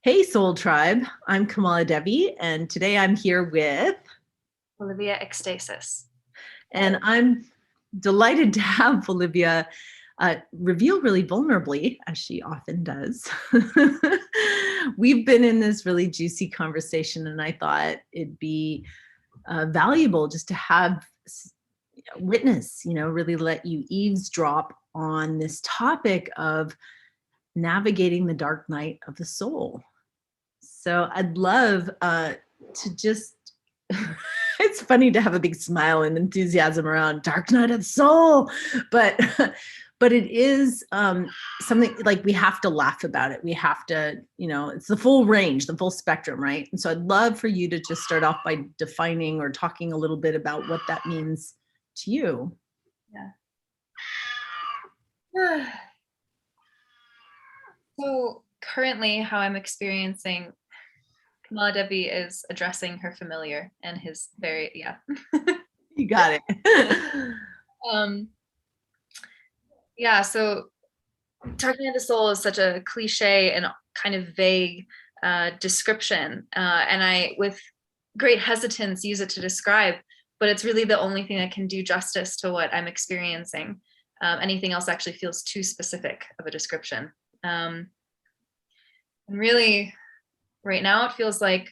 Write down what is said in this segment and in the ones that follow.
Hey, Soul Tribe. I'm Kamala Devi, and today I'm here with, Olivia, Ecstasis. and I'm delighted to have Olivia reveal really vulnerably, as she often does. We've been in this really juicy conversation, and I thought it'd be valuable just to have witness, really let you eavesdrop on this topic of navigating the dark night of the soul. So I'd love to just, it's funny to have a big smile and enthusiasm around Dark Night of the Soul, but but it is something like we have to laugh about it. We have to, it's the full range, the full spectrum, right? And so I'd love for you to just start off by defining or talking a little bit about what that means to you. Yeah. So currently how I'm experiencing Kamala Devi is addressing her familiar and his very, You got it. So Dark Night of the Soul is such a cliche and kind of vague description. And I, with great hesitance, use it to describe, but it's really the only thing that can do justice to what I'm experiencing. Anything else actually feels too specific of a description. And really, right now, it feels like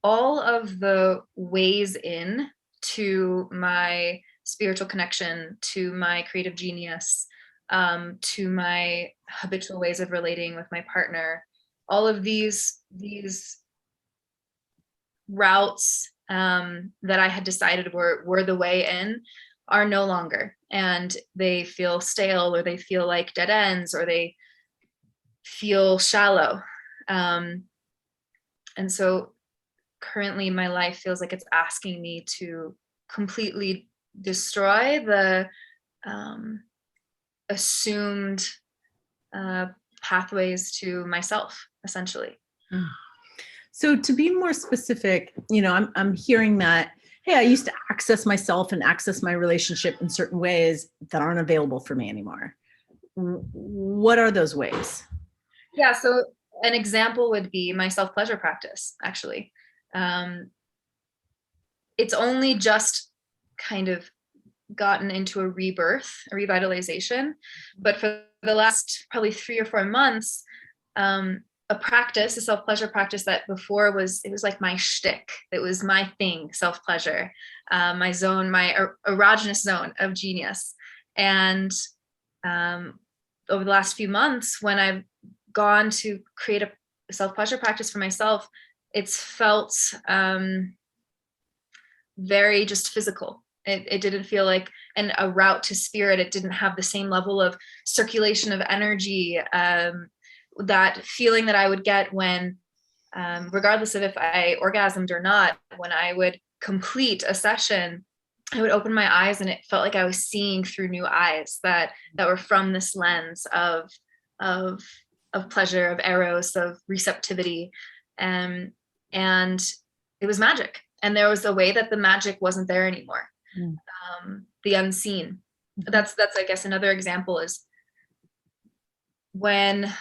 all of the ways in to my spiritual connection, to my creative genius, to my habitual ways of relating with my partner, all of these routes that I had decided were the way in are no longer, and they feel stale, or they feel like dead ends, or they feel shallow. And so currently my life feels like it's asking me to completely destroy the assumed pathways to myself, essentially. So to be more specific, I'm hearing that, hey, I used to access myself and access my relationship in certain ways that aren't available for me anymore. What are those ways? Yeah, so an example would be my self-pleasure practice, actually. It's only just kind of gotten into a rebirth, a revitalization, but for the last probably 3 or 4 months, a practice, a self-pleasure practice that before was like my shtick. It was my thing, self-pleasure, my zone, my erogenous zone of genius. And over the last few months, when I've gone to create a self-pleasure practice for myself, it's felt very just physical. It didn't feel like a route to spirit. It didn't have the same level of circulation of energy, that feeling that I would get when, regardless of if I orgasmed or not, when I would complete a session, I would open my eyes and it felt like I was seeing through new eyes that were from this lens of pleasure, of eros, of receptivity. And it was magic. And there was a way that the magic wasn't there anymore. The unseen. That's I guess another example is when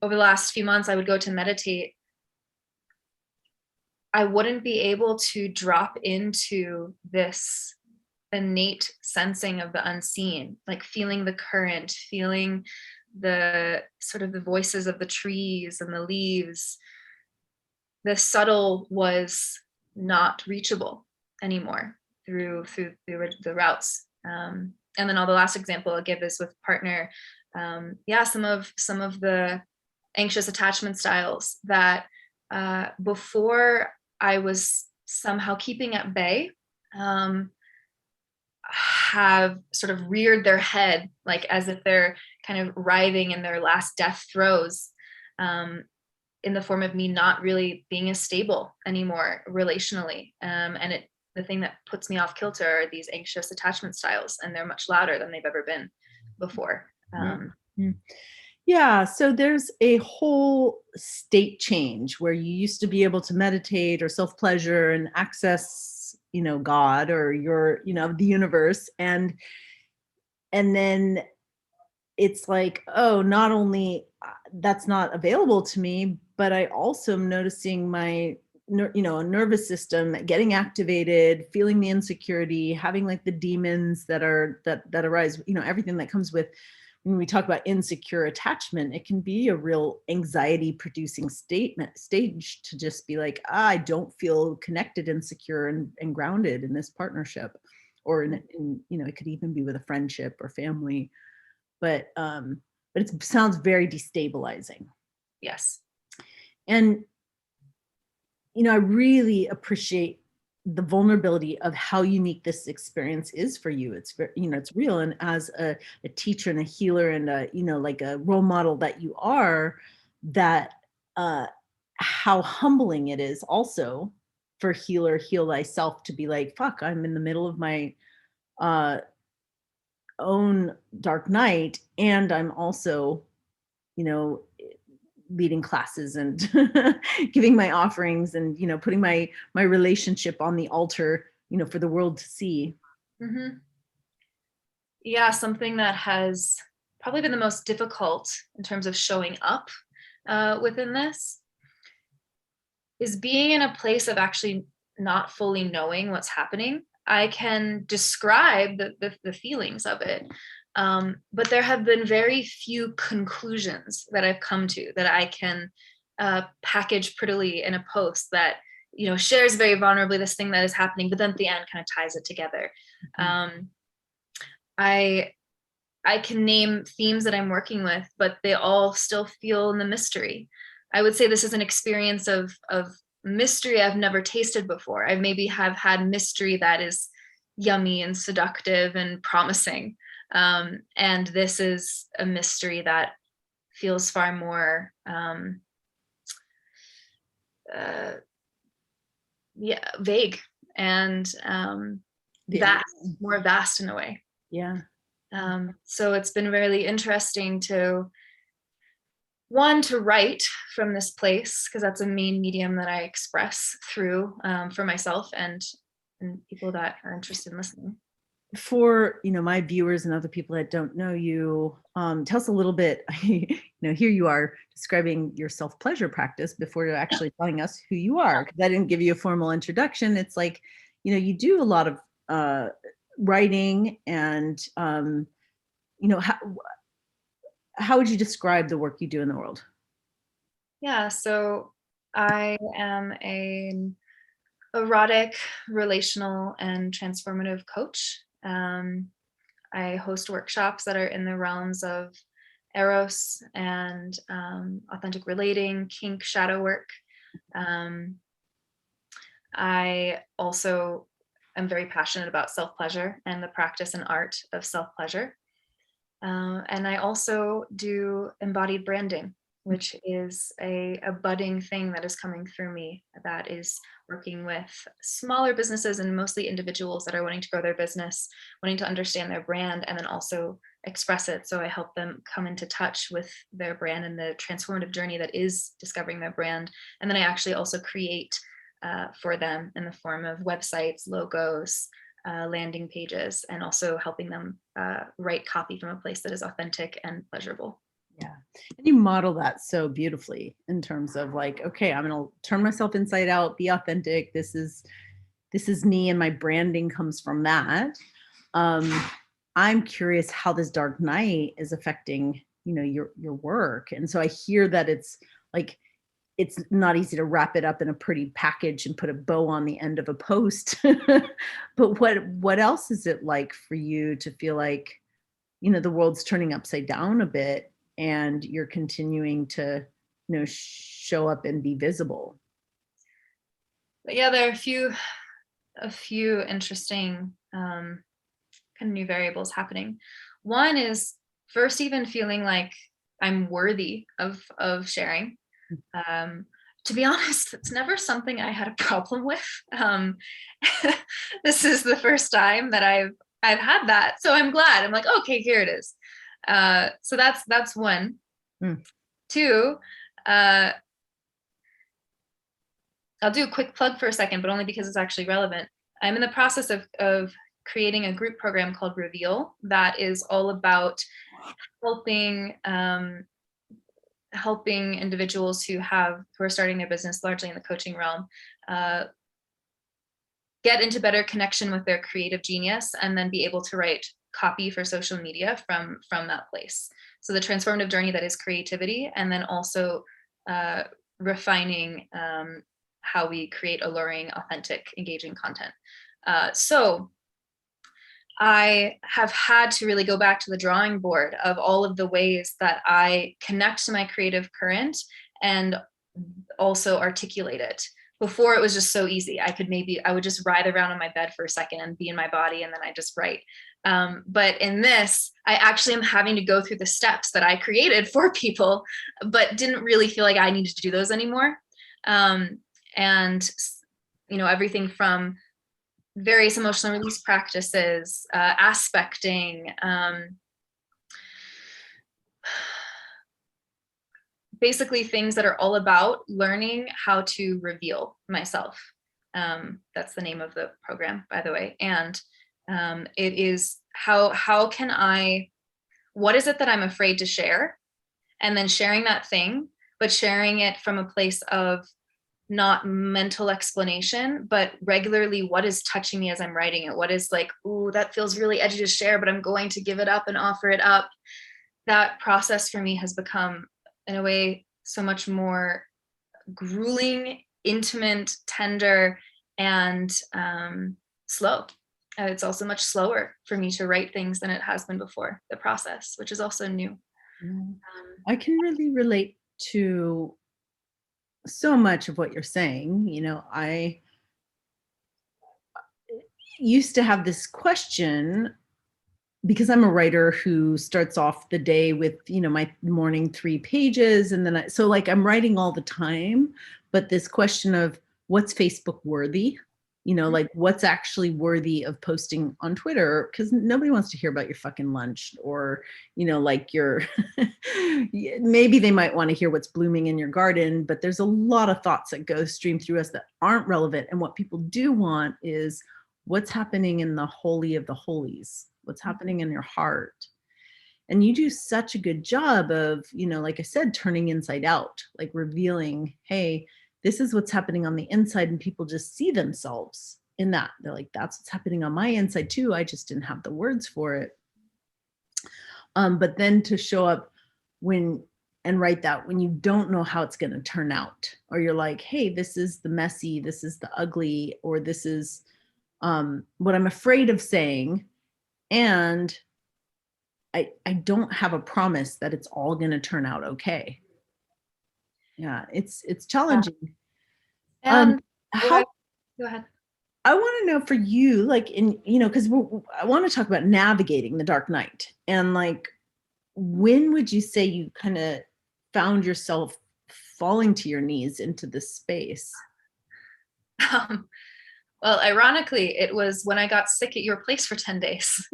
over the last few months I would go to meditate, I wouldn't be able to drop into this innate sensing of the unseen, like feeling the current, feeling the sort of the voices of the trees and the leaves. The subtle was not reachable anymore through the routes. And then the last example I'll give is with partner. Some of the anxious attachment styles that before I was somehow keeping at bay, have sort of reared their head, like as if they're kind of writhing in their last death throes, in the form of me not really being as stable anymore relationally. And the thing that puts me off kilter are these anxious attachment styles, and they're much louder than they've ever been before. Yeah, so there's a whole state change where you used to be able to meditate or self-pleasure and access, God or the universe. And then it's like, oh, not only that's not available to me, but I also am noticing my nervous system getting activated, feeling the insecurity, having like the demons that arise, everything that comes with when we talk about insecure attachment. It can be a real anxiety producing stage to just be like, I don't feel connected and secure and grounded in this partnership, or in it could even be with a friendship or family. But it sounds very destabilizing. Yes. And I really appreciate the vulnerability of how unique this experience is for you. It's it's real. And as a teacher and a healer and like a role model that you are, that how humbling it is also for healer heal thyself to be like, fuck, I'm in the middle of my own dark night, and I'm also leading classes and giving my offerings and putting my relationship on the altar for the world to see. Mm-hmm. Yeah, something that has probably been the most difficult in terms of showing up within this is being in a place of actually not fully knowing what's happening. I can describe the feelings of it, but there have been very few conclusions that I've come to that I can package prettily in a post that shares very vulnerably this thing that is happening, but then at the end kind of ties it together. Mm-hmm. I can name themes that I'm working with, but they all still feel in the mystery. I would say this is an experience of mystery I've never tasted before. I maybe have had mystery that is yummy and seductive and promising. And this is a mystery that feels far more vague and more vast in a way. Yeah. So it's been really interesting to write from this place, because that's a main medium that I express through for myself and people that are interested in listening. For my viewers and other people that don't know you, tell us a little bit. Here you are describing your self-pleasure practice before you're actually telling us who you are, because I didn't give you a formal introduction. It's like you do a lot of writing, and how would you describe the work you do in the world? Yeah, so I am an erotic, relational, and transformative coach. I host workshops that are in the realms of eros and authentic relating, kink, shadow work. I also am very passionate about self-pleasure and the practice and art of self-pleasure. And I also do embodied branding, which is a budding thing that is coming through me, that is working with smaller businesses and mostly individuals that are wanting to grow their business, wanting to understand their brand, and then also express it. So I help them come into touch with their brand and the transformative journey that is discovering their brand. And then I actually also create for them in the form of websites, logos, landing pages, and also helping them write copy from a place that is authentic and pleasurable. Yeah. And you model that so beautifully in terms of like, okay, I'm going to turn myself inside out, be authentic. This is me, and my branding comes from that. I'm curious how this dark night is affecting, your work. And so I hear that it's like, it's not easy to wrap it up in a pretty package and put a bow on the end of a post. But what else is it like for you to feel like, the world's turning upside down a bit, and you're continuing to, show up and be visible? But yeah, there are a few interesting kind of new variables happening. One is first even feeling like I'm worthy of sharing. To be honest, it's never something I had a problem with. This is the first time that I've had that, so I'm glad. I'm like, okay, here it is. So that's one. Two, I'll do a quick plug for a second, but only because it's actually relevant. I'm in the process of creating a group program called Reveal that is all about helping helping individuals who are starting their business largely in the coaching realm get into better connection with their creative genius, and then be able to write copy for social media from that place. So the transformative journey that is creativity, and then also refining how we create alluring, authentic, engaging content. So I have had to really go back to the drawing board of all of the ways that I connect to my creative current and also articulate it. Before, it was just so easy. I would just ride around on my bed for a second and be in my body, and then I just write. But in this, I actually am having to go through the steps that I created for people, but didn't really feel like I needed to do those anymore. And, everything from various emotional release practices, aspecting, basically things that are all about learning how to reveal myself. That's the name of the program, by the way. And it is what is it that I'm afraid to share? And then sharing that thing, but sharing it from a place of not mental explanation, but regularly, what is touching me as I'm writing it? What is like, ooh, that feels really edgy to share, but I'm going to give it up and offer it up. That process for me has become, in a way, so much more grueling, intimate, tender, and slow. It's also much slower for me to write things than it has been before, the process, which is also new. I can really relate to so much of what you're saying. I used to have this question, because I'm a writer who starts off the day with, my morning 3 pages. And then I'm writing all the time, but this question of what's Facebook worthy, like what's actually worthy of posting on Twitter, because nobody wants to hear about your fucking lunch, or, like your, maybe they might want to hear what's blooming in your garden, but there's a lot of thoughts that stream through us that aren't relevant. And what people do want is what's happening in the holy of the holies, what's happening in your heart. And you do such a good job of, like I said, turning inside out, like revealing, hey, this is what's happening on the inside, and people just see themselves in that. They're like, that's what's happening on my inside too. I just didn't have the words for it. But then to show up and write that when you don't know how it's going to turn out, or you're like, hey, this is the messy, this is the ugly, or this is what I'm afraid of saying. And I don't have a promise that it's all going to turn out okay. Yeah, it's challenging. And How go ahead. I want to know for you, like because I want to talk about navigating the dark night, and like, when would you say you kind of found yourself falling to your knees into this space? Well, ironically, it was when I got sick at your place for 10 days.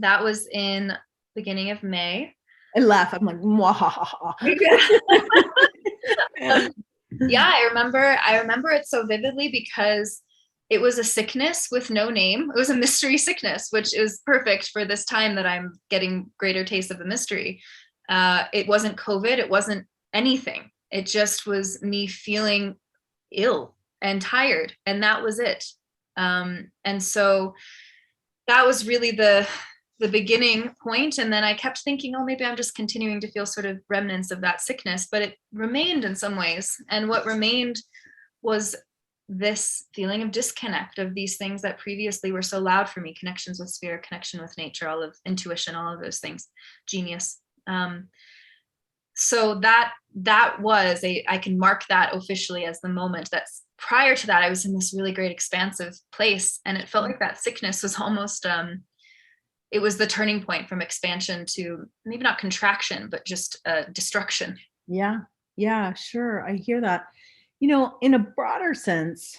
That was in beginning of May. I laugh. I'm like, yeah, I remember it so vividly, because it was a sickness with no name. It was a mystery sickness, which is perfect for this time that I'm getting greater taste of the mystery. It wasn't COVID. It wasn't anything. It just was me feeling ill and tired, and that was it. And so that was really the beginning point. And then I kept thinking, oh, maybe I'm just continuing to feel sort of remnants of that sickness, but it remained in some ways. And what remained was this feeling of disconnect of these things that previously were so loud for me: connections with spirit, connection with nature, all of intuition, all of those things, genius. So that was I can mark that officially as the moment. That's prior to that, I was in this really great expansive place, and it felt like that sickness was almost it was the turning point from expansion to maybe not contraction, but just destruction. Yeah, sure. I hear that. In a broader sense,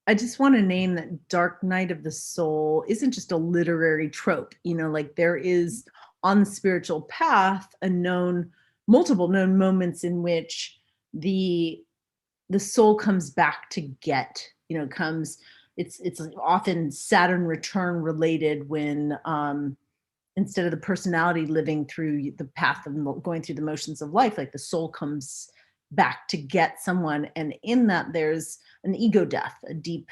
I just want to name that dark night of the soul isn't just a literary trope. Like, there is on the spiritual path multiple known moments in which the soul comes back to get, it's often Saturn return related, when instead of the personality living through the path of going through the motions of life, like the soul comes back to get someone. And in that, there's an ego death, a deep,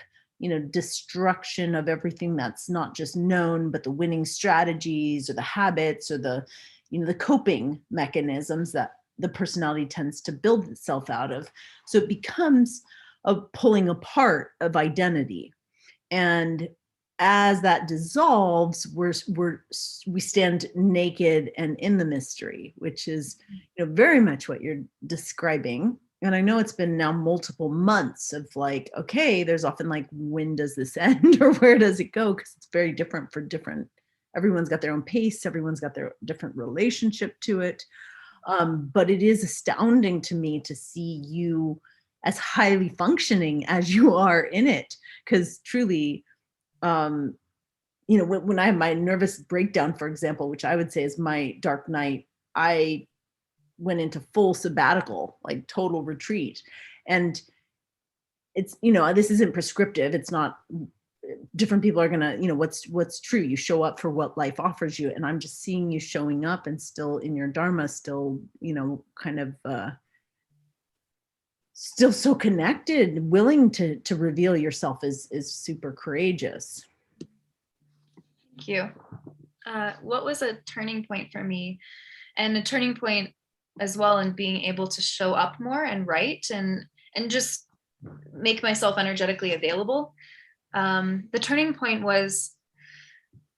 destruction of everything that's not just known, but the winning strategies or the habits or the coping mechanisms that the personality tends to build itself out of. So it becomes a pulling apart of identity. And as that dissolves, we stand naked and in the mystery, which is very much what you're describing. And I know it's been now multiple months of like, okay, there's often like, when does this end or where does it go? Because it's very different for everyone's got their own pace, everyone's got their different relationship to it. But it is astounding to me to see you as highly functioning as you are in it, because truly, when I have my nervous breakdown, for example, which I would say is my dark night, I went into full sabbatical, like total retreat. And it's, this isn't prescriptive. It's not, different people are gonna, what's true. You show up for what life offers you. And I'm just seeing you showing up and still in your dharma, still, kind of, still so connected, willing to reveal yourself is super courageous. Thank you. What was a turning point for me, and a turning point as well in being able to show up more and write and just make myself energetically available? The turning point was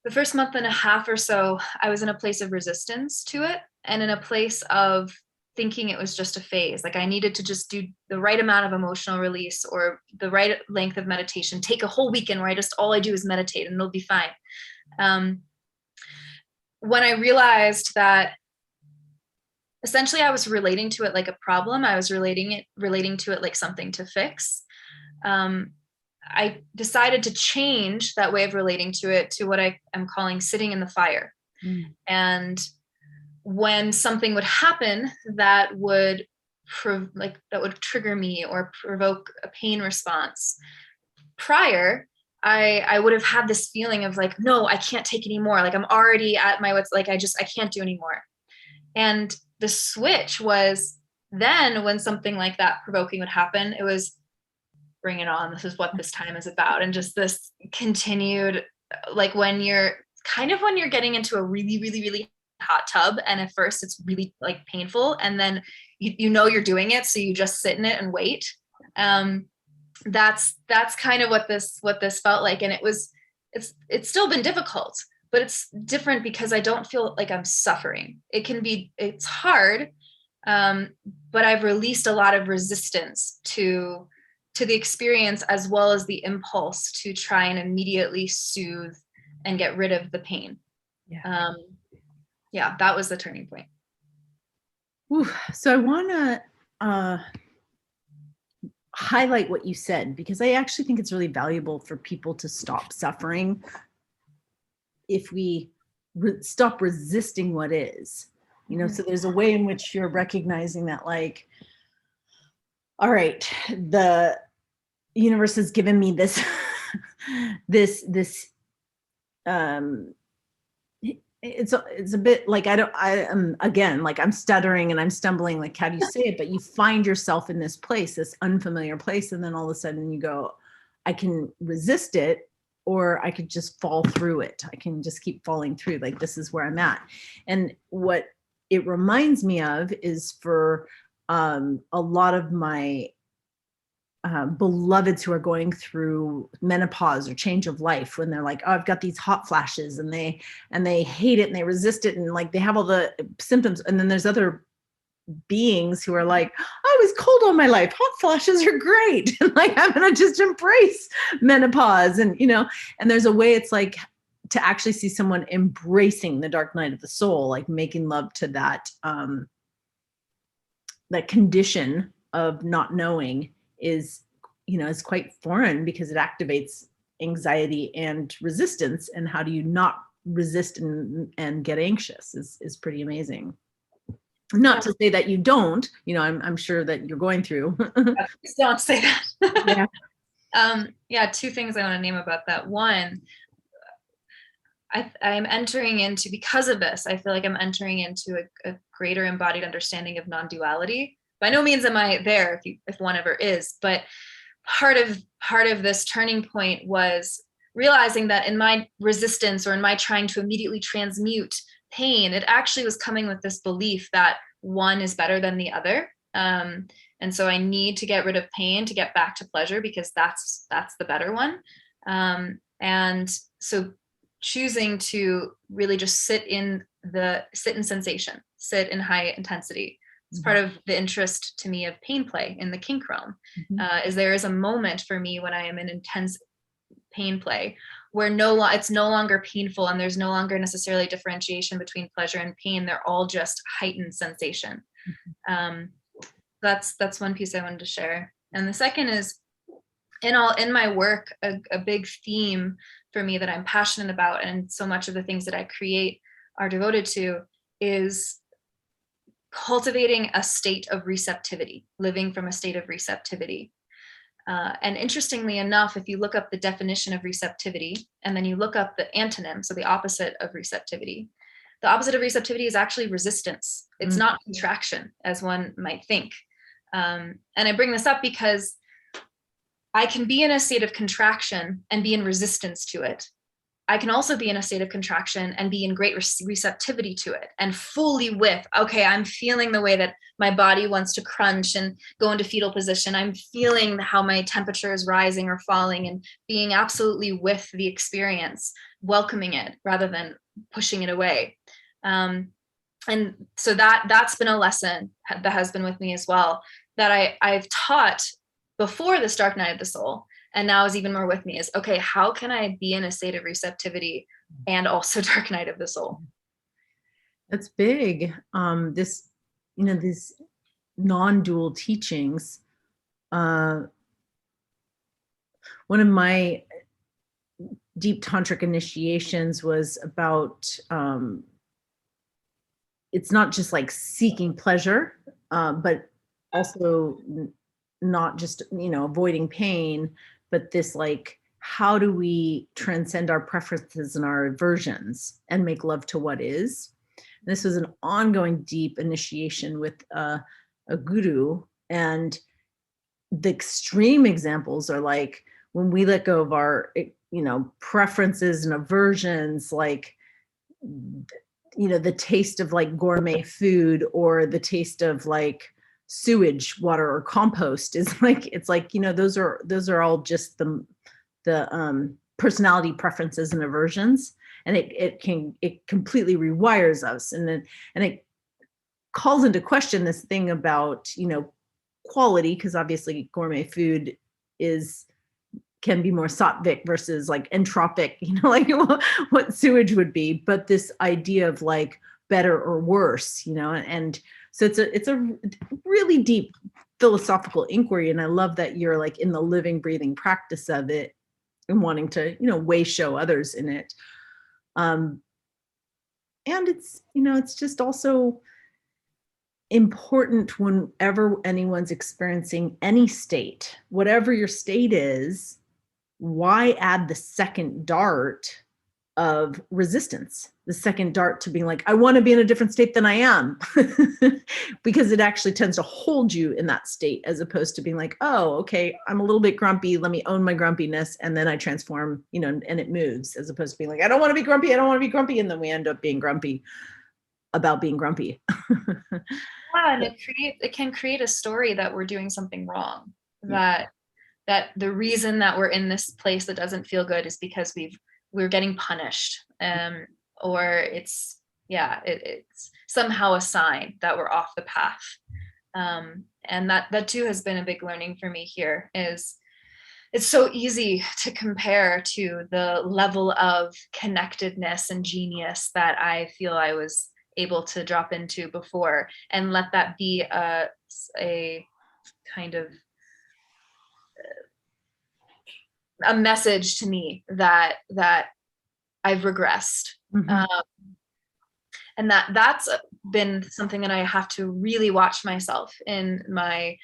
the first month and a half or so. I was in a place of resistance to it, and in a place of thinking it was just a phase. Like I needed to just do the right amount of emotional release or the right length of meditation, take a whole weekend where all I do is meditate and it'll be fine. When I realized that essentially I was relating to it like a problem, I was relating to it like something to fix. I decided to change that way of relating to it to what I am calling sitting in the fire. And when something would happen that would trigger me or provoke a pain response, prior, I would have had this feeling of like, no, I can't take anymore. Like I'm already at my what's like, I can't do anymore. And the switch was then when something like that provoking would happen, it was bring it on. This is what this time is about. And just this continued, like when you're getting into a really, really, really hot tub. And at first it's really like painful. And then you're doing it. So you just sit in it and wait. That's kind of what this felt like. And it's still been difficult, but it's different because I don't feel like I'm suffering. It's hard. But I've released a lot of resistance to the experience, as well as the impulse to try and immediately soothe and get rid of the pain. Yeah. That was the turning point. Ooh, so I want to highlight what you said, because I actually think it's really valuable for people to stop suffering if we stop resisting what is, so there's a way in which you're recognizing that, like, all right, the universe has given me this, it's a bit like, again, like I'm stuttering and I'm stumbling, like, how do you say it? But you find yourself in this place, this unfamiliar place. And then all of a sudden you go, I can resist it, or I could just fall through it. I can just keep falling through, like, this is where I'm at. And what it reminds me of is for a lot of my beloveds who are going through menopause or change of life, when they're like, oh, I've got these hot flashes, and they hate it and they resist it, and like they have all the symptoms. And then there's other beings who are like, I was cold all my life, hot flashes are great. And like, I'm gonna just embrace menopause. And and there's a way, it's like, to actually see someone embracing the dark night of the soul, like making love to that that condition of not knowing, is quite foreign, because it activates anxiety and resistance. And how do you not resist and get anxious is pretty amazing. Not to say that you don't, I'm sure that you're going through. Please don't say that. Yeah. Yeah, two things I want to name about that. One, I'm entering into, because of this, I feel like I'm entering into a greater embodied understanding of non-duality. By no means am I there, if one ever is, but part of this turning point was realizing that in my resistance, or in my trying to immediately transmute pain, it actually was coming with this belief that one is better than the other. And so I need to get rid of pain to get back to pleasure, because that's the better one. And so choosing to really just sit in sensation, sit in high intensity. It's part of the interest to me of pain play in the kink realm. Is there is a moment for me when I am in intense pain play where it's no longer painful, and there's no longer necessarily differentiation between pleasure and pain. They're all just heightened sensation. That's one piece I wanted to share. And the second is, in my work, a big theme for me that I'm passionate about, and so much of the things that I create are devoted to, is cultivating a state of receptivity, living from a state of receptivity. And interestingly enough, if you look up the definition of receptivity, and then you look up the antonym, so the opposite of receptivity is actually resistance. It's not contraction, as one might think. And I bring this up because I can be in a state of contraction and be in resistance to it. I can also be in a state of contraction and be in great receptivity to it, and fully with, okay, I'm feeling the way that my body wants to crunch and go into fetal position. I'm feeling how my temperature is rising or falling, and being absolutely with the experience, welcoming it rather than pushing it away. And so that's been a lesson that has been with me as well, that I've taught before this dark night of the soul, and now is even more with me, is, okay, how can I be in a state of receptivity and also dark night of the soul? That's big. These non-dual teachings. One of my deep tantric initiations was about, it's not just like seeking pleasure, but also not just, avoiding pain, but this, like, how do we transcend our preferences and our aversions and make love to what is? And this was an ongoing deep initiation with a guru. And the extreme examples are like when we let go of our, preferences and aversions, like, the taste of like gourmet food, or the taste of like sewage water or compost is like, it's like, those are all just the personality preferences and aversions, and it completely rewires us, and it calls into question this thing about quality, because obviously gourmet food can be more sattvic versus like entropic, like what sewage would be, but this idea of like better or worse, and so it's a really deep philosophical inquiry, and I love that you're like in the living, breathing practice of it and wanting to, way show others in it. And it's, it's just also important whenever anyone's experiencing any state, whatever your state is, why add the second dart of resistance, the second dart to being like, I want to be in a different state than I am, because it actually tends to hold you in that state, as opposed to being like, oh, okay, I'm a little bit grumpy, let me own my grumpiness, and then I transform, and it moves, as opposed to being like, I don't want to be grumpy, and then we end up being grumpy about being grumpy. Yeah, and it can create a story that we're doing something wrong, that the reason that we're in this place that doesn't feel good is because we're getting punished, or it's somehow a sign that we're off the path. And that too has been a big learning for me here, is it's so easy to compare to the level of connectedness and genius that I feel I was able to drop into before, and let that be a kind of a message to me that I've regressed. And that's been something that I have to really watch myself in my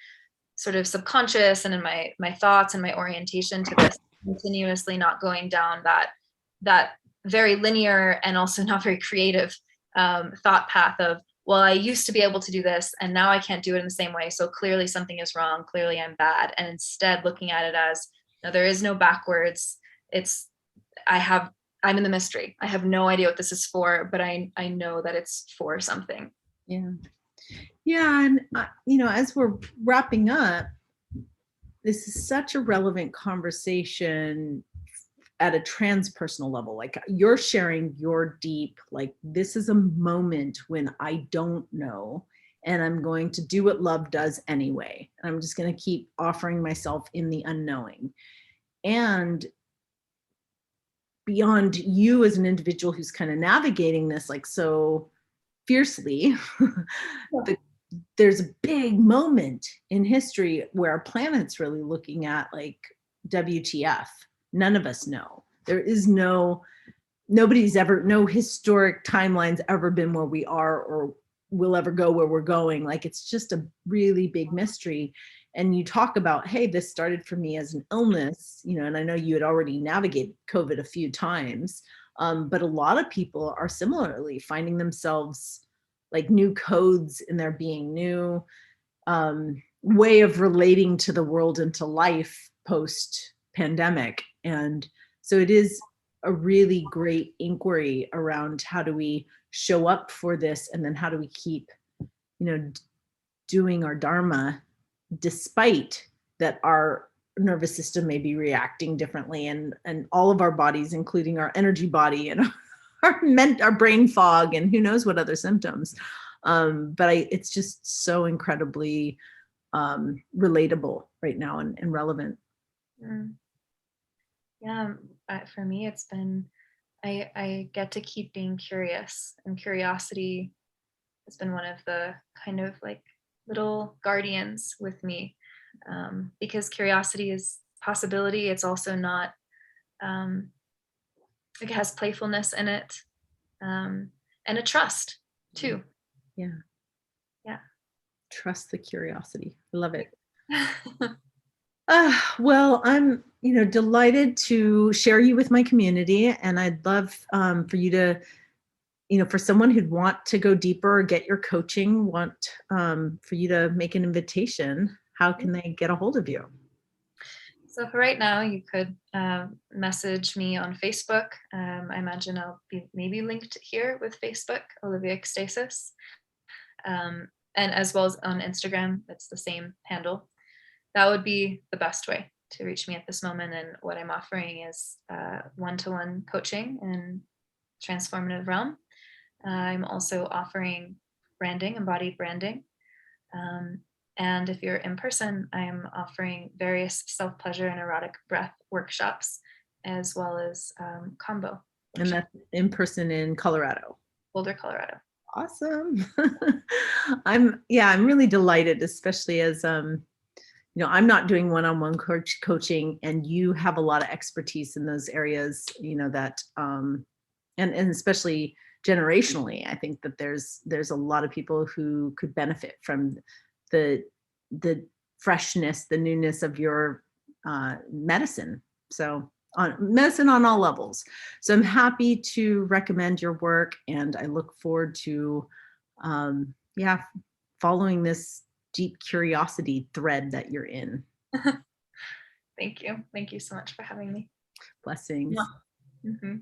sort of subconscious, and in my thoughts and my orientation to this, continuously not going down that very linear and also not very creative thought path of, well, I used to be able to do this and now I can't do it in the same way. So clearly something is wrong. Clearly I'm bad. And instead looking at it as, no, there is no backwards. I'm in the mystery. I have no idea what this is for, but I know that it's for something. Yeah. Yeah. And, as we're wrapping up, this is such a relevant conversation at a transpersonal level. Like, you're sharing your deep, like, this is a moment when I don't know, and I'm going to do what love does anyway. And I'm just going to keep offering myself in the unknowing. And beyond you as an individual who's kind of navigating this like so fiercely, there's a big moment in history where our planet's really looking at like, WTF. None of us know. There is no historic timeline's ever been where we are or will ever go where we're going. Like, it's just a really big mystery. And you talk about, hey, this started for me as an illness, and I know you had already navigated COVID a few times, but a lot of people are similarly finding themselves like new codes in their being, new way of relating to the world and to life post pandemic. And so it is a really great inquiry around how do we show up for this, and then how do we keep, doing our dharma despite that our nervous system may be reacting differently, and all of our bodies, including our energy body and our brain fog and who knows what other symptoms. But it's just so incredibly relatable right now and relevant. Yeah, for me, it's been, I get to keep being curious, and curiosity has been one of the kind of like little guardians with me, because curiosity is possibility. It's also not, it has playfulness in it, and a trust too. Yeah. Yeah. Trust the curiosity. I love it. Well, I'm, delighted to share you with my community, and I'd love for you to, for someone who'd want to go deeper or get your coaching, want for you to make an invitation. How can they get a hold of you? So for right now, you could message me on Facebook. I imagine I'll be maybe linked here with Facebook, Olivia Ecstasis, and as well as on Instagram. It's the same handle. That would be the best way to reach me at this moment. And what I'm offering is one-to-one coaching in transformative realm. I'm also offering branding, embodied branding. And if you're in person, I'm offering various self-pleasure and erotic breath workshops, as well as combo. And that's in person in Colorado. Boulder, Colorado. Awesome. I'm really delighted, especially as I'm not doing one-on-one coaching, and you have a lot of expertise in those areas, that and especially generationally, I think that there's a lot of people who could benefit from the freshness, the newness of your medicine. So on medicine on all levels. So I'm happy to recommend your work, and I look forward to following this deep curiosity thread that you're in. Thank you. Thank you so much for having me. Blessings. Yeah. Mm-hmm.